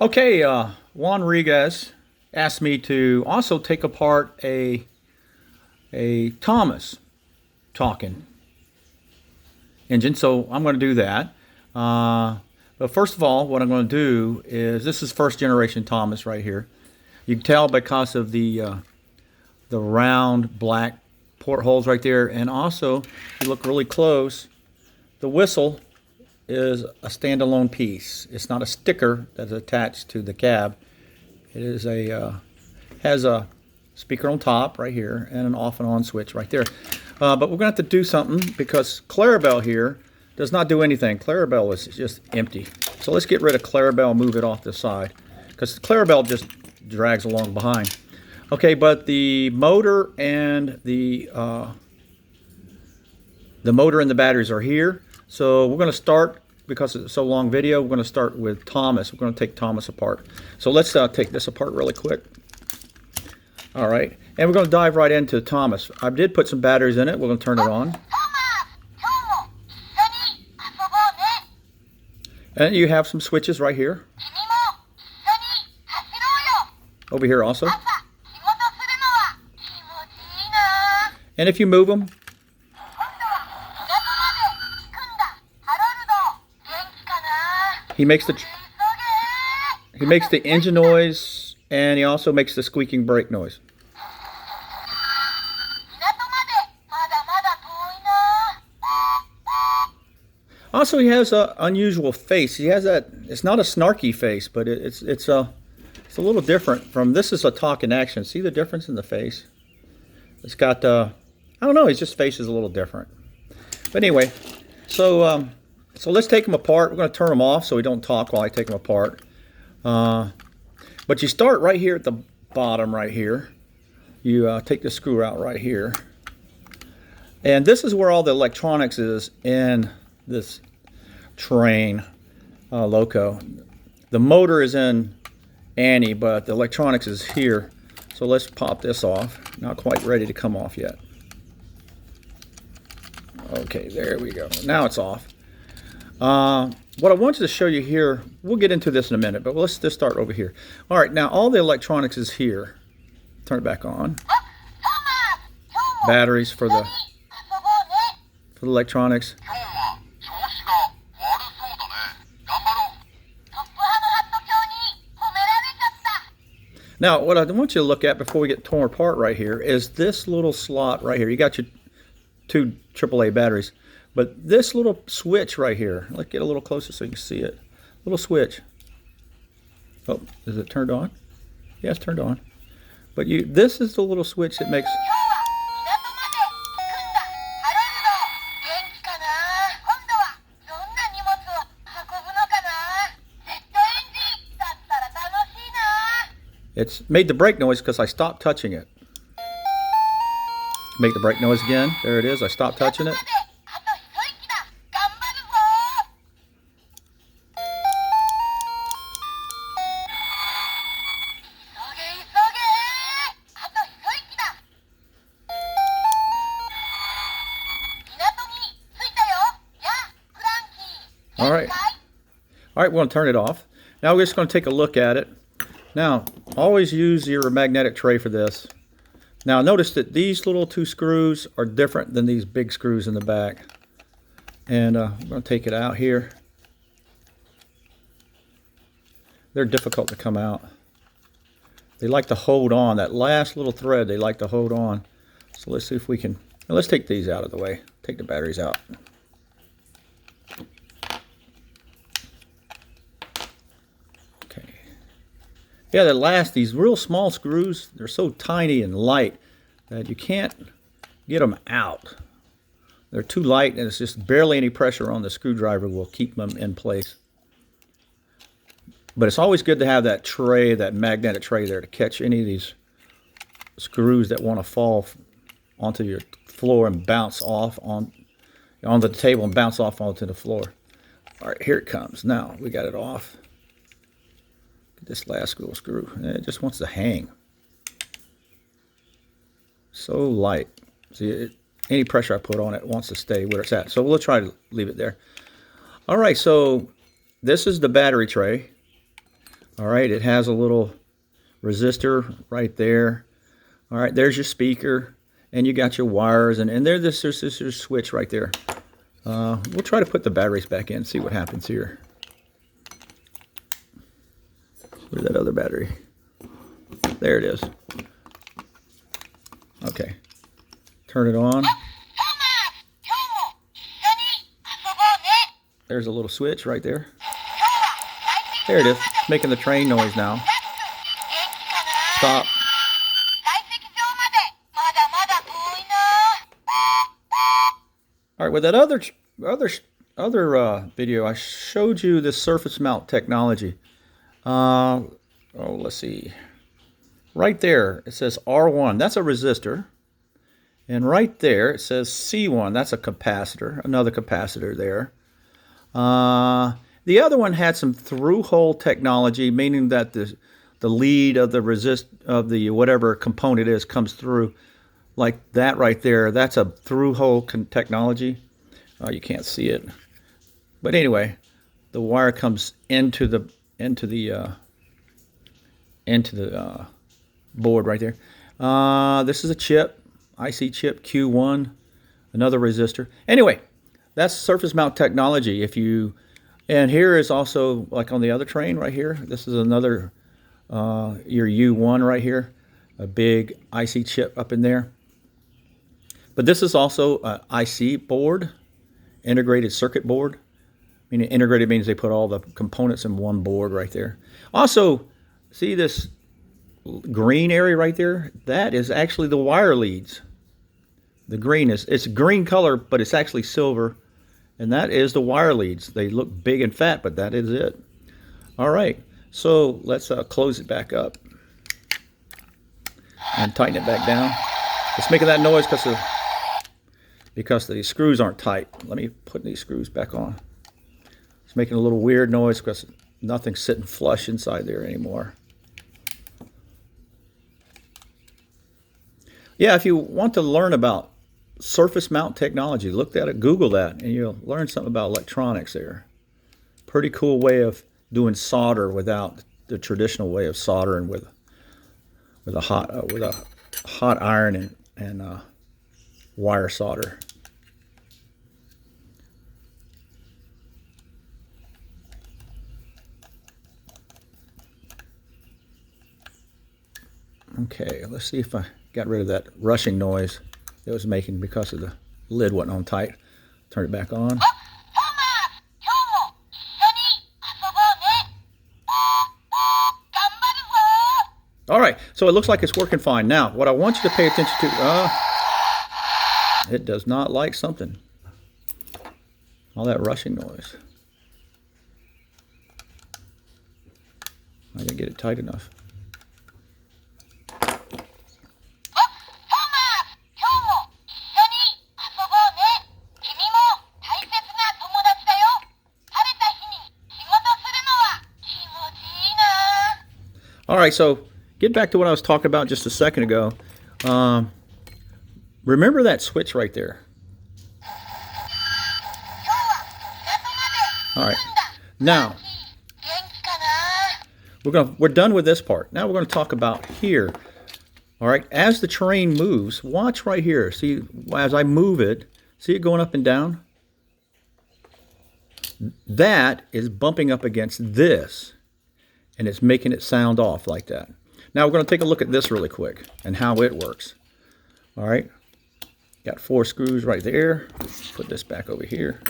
Okay, Juan Riguez asked me to also take apart a Thomas talking engine, so I'm going to do that. But first of all, what I'm going to do is this is first generation Thomas right here. You can tell because of the round black portholes right there, and also if you look really close, the whistle is a standalone piece. It's not a sticker that's attached to the cab. It is has a speaker on top right here and an off and on switch right there. But we're going to have to do something because Clarabelle here does not do anything. Clarabelle is just empty. So let's get rid of Clarabelle, move it off the side because Clarabelle just drags along behind. Okay, but the motor and the batteries are here. So we're going to start, because it's so long video, we're going to start with Thomas. We're going to take Thomas apart. So let's take this apart really quick. All right, and we're going to dive right into Thomas. I did put some batteries in it. We're going to turn it on. And you have some switches right here. Over here also. And if you move them, he makes the engine noise, and he also makes the squeaking brake noise. Also, he has an unusual face. He has that. It's not a snarky face, but it's a little different from. This is a talk in action. See the difference in the face? It's got I don't know. His just face is a little different. But anyway, so let's take them apart. We're going to turn them off so we don't talk while I take them apart. But you start right here at the bottom right here. You take the screw out right here. And this is where all the electronics is in this train, Loco. The motor is in Annie, but the electronics is here. So let's pop this off. Not quite ready to come off yet. Okay, there we go. Now it's off. What I wanted to show you here, we'll get into this in a minute, but let's just start over here. All right, now all the electronics is here. Turn it back on. Batteries for the electronics. Now, what I want you to look at before we get torn apart right here is this little slot right here. You got your two AAA batteries. But this little switch right here, let's get a little closer so you can see it. Little switch. Oh, is it turned on? Yeah, it's turned on. But this is the little switch that makes... It's made the brake noise because I stopped touching it. Make the brake noise again. There it is. I stopped touching it. All right, we're going to turn it off. Now we're just going to take a look at it. Now, always use your magnetic tray for this. Now, notice that these little two screws are different than these big screws in the back. And I'm going to take it out here. They're difficult to come out. They like to hold on. That last little thread, they like to hold on. So let's see if we can... Now let's take these out of the way. Take the batteries out. Yeah, these real small screws, they're so tiny and light that you can't get them out. They're too light, and it's just barely any pressure on the screwdriver will keep them in place. But it's always good to have that tray, that magnetic tray there to catch any of these screws that want to fall onto your floor and bounce off onto the table and bounce off onto the floor. All right, here it comes. Now we got it off. This last little screw, it just wants to hang. So light. See, any pressure I put on it wants to stay where it's at. So we'll try to leave it there. All right, so this is the battery tray. All right, it has a little resistor right there. All right, there's your speaker, and you got your wires, and there's this switch right there. We'll try to put the batteries back in, see what happens here. Where's that other battery? There it is. Okay. Turn it on. There's a little switch right there. There it is. It's making the train noise now. Stop. All right, with that other video, I showed you the surface mount technology. Let's see. Right there, it says R1. That's a resistor. And right there, it says C1. That's a capacitor. Another capacitor there. The other one had some through-hole technology, meaning that the lead of the whatever component is comes through, like that right there. That's a through-hole technology. You can't see it, but anyway, the wire comes into the board right there. This is a chip, IC chip Q1, another resistor. Anyway, that's surface mount technology. And here is also, like on the other train right here, this is another your U1 right here, a big IC chip up in there. But this is also an IC board, integrated circuit board. I mean, integrated means they put all the components in one board right there. Also, see this green area right there? That is actually the wire leads. The green it's green color, but it's actually silver. And that is the wire leads. They look big and fat, but that is it. All right, so let's close it back up and tighten it back down. It's making that noise because the screws aren't tight. Let me put these screws back on. It's making a little weird noise because nothing's sitting flush inside there anymore. Yeah, if you want to learn about surface mount technology, look at it, Google that, and you'll learn something about electronics there. Pretty cool way of doing solder without the traditional way of soldering with a hot iron and wire solder. Okay, let's see if I got rid of that rushing noise it was making because of the lid wasn't on tight. Turn it back on. All right, so it looks like it's working fine. Now, what I want you to pay attention to, it does not like something. All that rushing noise. I didn't get it tight enough. All right, so get back to what I was talking about just a second ago. Remember that switch right there. All right, now we're done with this part. Now we're going to talk about here. All right, as the train moves, watch right here. See, as I move it, see it going up and down? That is bumping up against this, and it's making it sound off like that. Now we're going to take a look at this really quick and how it works. All right, got 4 screws right there. Put this back over here.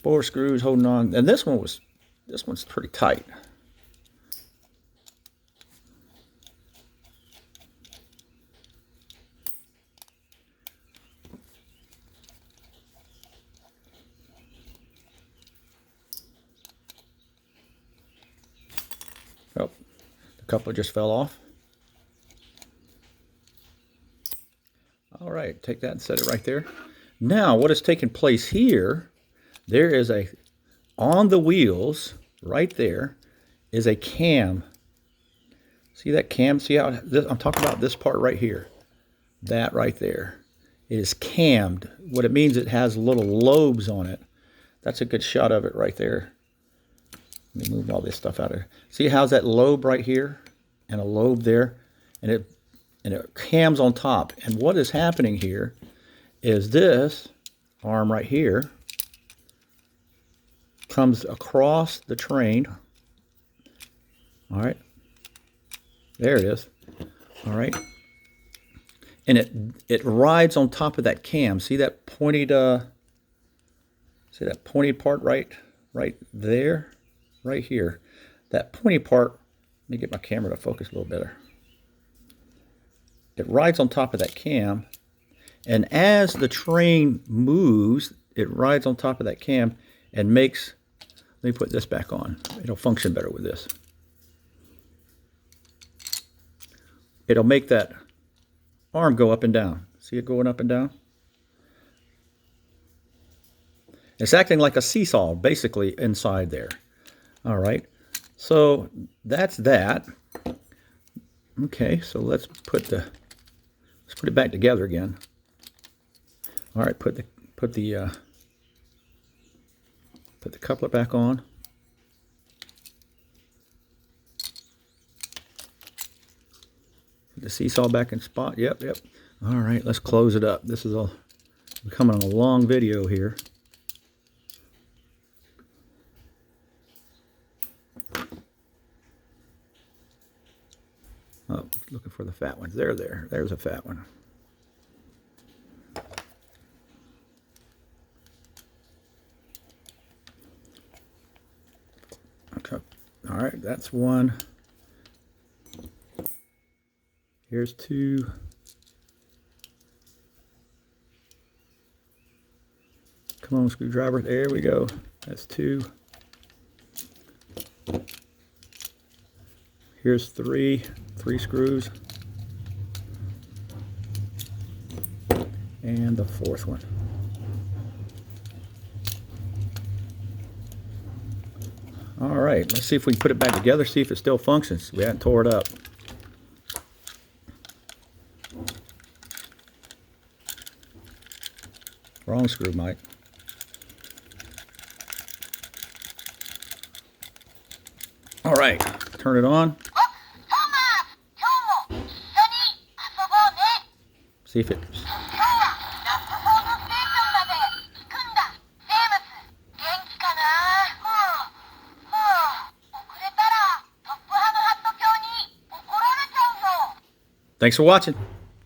Four screws holding on, and this one's pretty tight. Oh, the coupler just fell off. All right, take that and set it right there. Now, what is taking place here, there is on the wheels, right there, is a cam. See that cam? See how I'm talking about this part right here. That right there It is cammed. What it means, it has little lobes on it. That's a good shot of it right there. Let me move all this stuff out of here. See how's that lobe right here and a lobe there, and it cams on top. And what is happening here is this arm right here comes across the train. All right, there it is. All right, and it rides on top of that cam. See that pointed part right there, right here. That pointy part. Let me get my camera to focus a little better. It rides on top of that cam, and as the train moves, it rides on top of that cam and makes. Let me put this back on. It'll function better with this. It'll make that arm go up and down. See it going up and down? It's acting like a seesaw, basically, inside there. All right, so that's that. Okay, so let's put it back together again. All right, put the coupler back on. Put the seesaw back in spot. Yep. All right, let's close it up. This is becoming a long video here. Oh, looking for the fat ones. There's a fat one. Okay. All right, that's one. Here's two. Come on, screwdriver. There we go. That's two. Here's three screws. And the fourth one. All right, let's see if we can put it back together, see if it still functions. We haven't tore it up. Wrong screw, Mike. All right, turn it on. See if it... Thanks for watching.